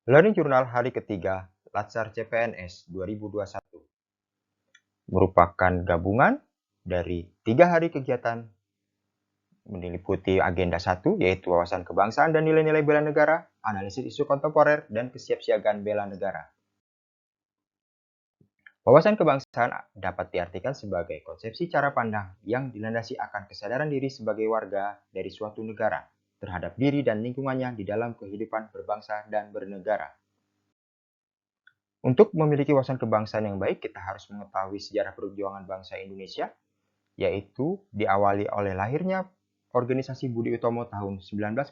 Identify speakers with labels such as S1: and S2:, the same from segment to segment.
S1: Learning Journal hari ketiga Latsar CPNS 2021 merupakan gabungan dari 3 hari kegiatan meliputi agenda 1 yaitu wawasan kebangsaan dan nilai-nilai bela negara, analisis isu kontemporer, dan kesiapsiagaan bela negara. Wawasan kebangsaan dapat diartikan sebagai konsepsi cara pandang yang dilandasi akan kesadaran diri sebagai warga dari suatu negara terhadap diri dan lingkungannya di dalam kehidupan berbangsa dan bernegara. Untuk memiliki wawasan kebangsaan yang baik, kita harus mengetahui sejarah perjuangan bangsa Indonesia, yaitu diawali oleh lahirnya Organisasi Budi Utomo tahun 1908,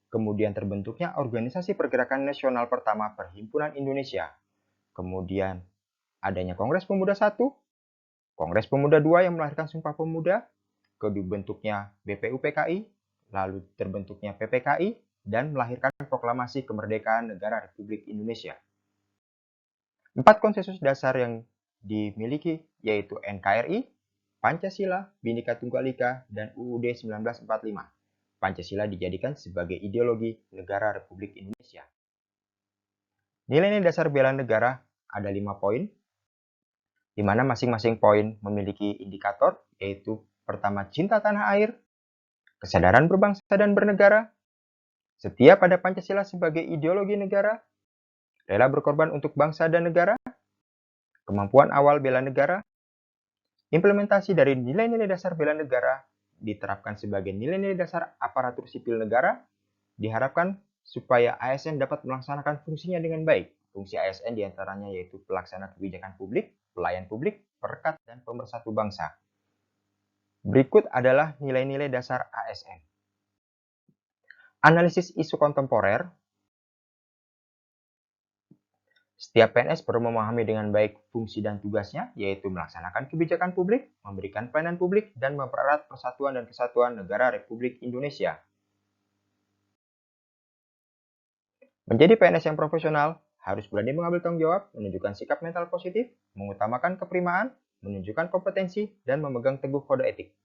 S1: kemudian terbentuknya Organisasi Pergerakan Nasional pertama Perhimpunan Indonesia, kemudian adanya Kongres Pemuda I, Kongres Pemuda II yang melahirkan Sumpah Pemuda, kedua bentuknya BPUPKI, lalu terbentuknya PPKI, dan melahirkan Proklamasi Kemerdekaan Negara Republik Indonesia. 4 konsensus dasar yang dimiliki yaitu NKRI, Pancasila, Bhinneka Tunggal Ika, dan UUD 1945. Pancasila dijadikan sebagai ideologi negara Republik Indonesia. Nilai-nilai dasar bela negara ada 5 poin, di mana masing-masing poin memiliki indikator, yaitu pertama cinta tanah air, kesadaran berbangsa dan bernegara, setia pada Pancasila sebagai ideologi negara, rela berkorban untuk bangsa dan negara, kemampuan awal bela negara. Implementasi dari nilai-nilai dasar bela negara diterapkan sebagai nilai-nilai dasar aparatur sipil negara, diharapkan supaya ASN dapat melaksanakan fungsinya dengan baik. Fungsi ASN diantaranya yaitu pelaksana kebijakan publik, pelayan publik, perekat, dan pemersatu bangsa. Berikut adalah nilai-nilai dasar ASN. Analisis isu kontemporer. Setiap PNS perlu memahami dengan baik fungsi dan tugasnya, yaitu melaksanakan kebijakan publik, memberikan pelayanan publik, dan mempererat persatuan dan kesatuan negara Republik Indonesia. Menjadi PNS yang profesional, harus berani mengambil tanggung jawab, menunjukkan sikap mental positif, mengutamakan keprimaan, menunjukkan kompetensi, dan memegang teguh kode etik.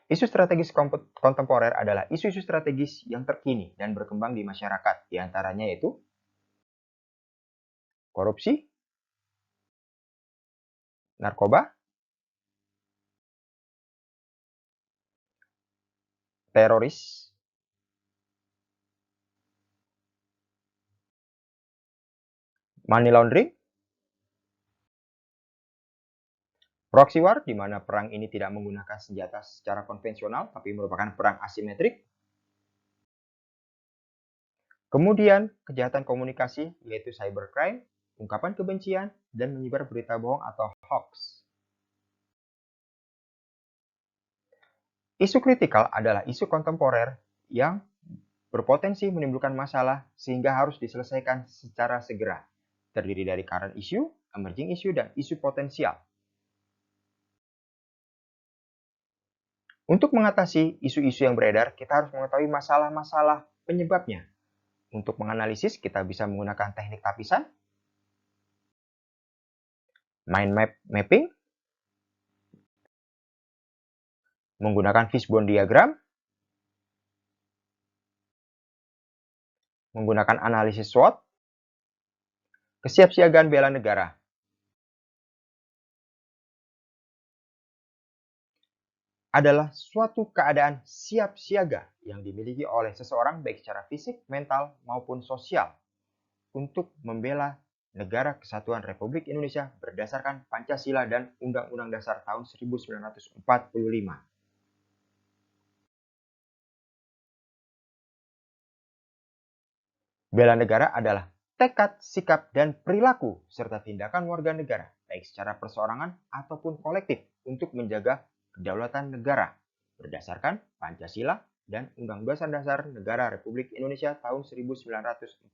S1: Isu strategis kontemporer adalah isu-isu strategis yang terkini dan berkembang di masyarakat, diantaranya yaitu korupsi, narkoba, teroris, money laundering, proxy war, di mana perang ini tidak menggunakan senjata secara konvensional, tapi merupakan perang asimetrik. Kemudian, kejahatan komunikasi, yaitu cybercrime, ungkapan kebencian, dan menyebar berita bohong atau hoax. Isu kritikal adalah isu kontemporer yang berpotensi menimbulkan masalah sehingga harus diselesaikan secara segera. Terdiri dari current issue, emerging issue, dan isu potensial. Untuk mengatasi isu-isu yang beredar, kita harus mengetahui masalah-masalah penyebabnya. Untuk menganalisis, kita bisa menggunakan teknik tapisan, mind mapping, menggunakan fishbone diagram, menggunakan analisis SWOT, kesiapsiagaan bela negara. Adalah suatu keadaan siap siaga yang dimiliki oleh seseorang baik secara fisik, mental, maupun sosial untuk membela negara kesatuan Republik Indonesia berdasarkan Pancasila dan Undang-Undang Dasar tahun 1945. Bela negara adalah tekad, sikap, dan perilaku serta tindakan warga negara, baik secara perseorangan ataupun kolektif untuk menjaga kedaulatan negara berdasarkan Pancasila dan Undang-Undang Dasar Negara Republik Indonesia tahun 1945.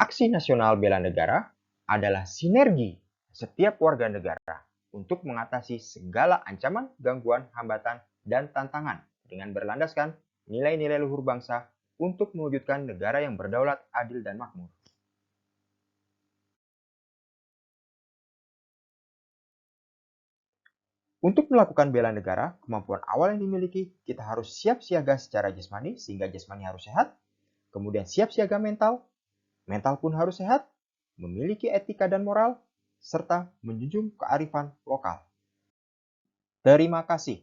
S1: Aksi nasional bela negara adalah sinergi setiap warga negara untuk mengatasi segala ancaman, gangguan, hambatan, dan tantangan dengan berlandaskan nilai-nilai luhur bangsa untuk mewujudkan negara yang berdaulat, adil, dan makmur. Untuk melakukan bela negara, kemampuan awal yang dimiliki, kita harus siap siaga secara jasmani, sehingga jasmani harus sehat, kemudian siap siaga mental, mental pun harus sehat, memiliki etika dan moral, serta menjunjung kearifan lokal. Terima kasih.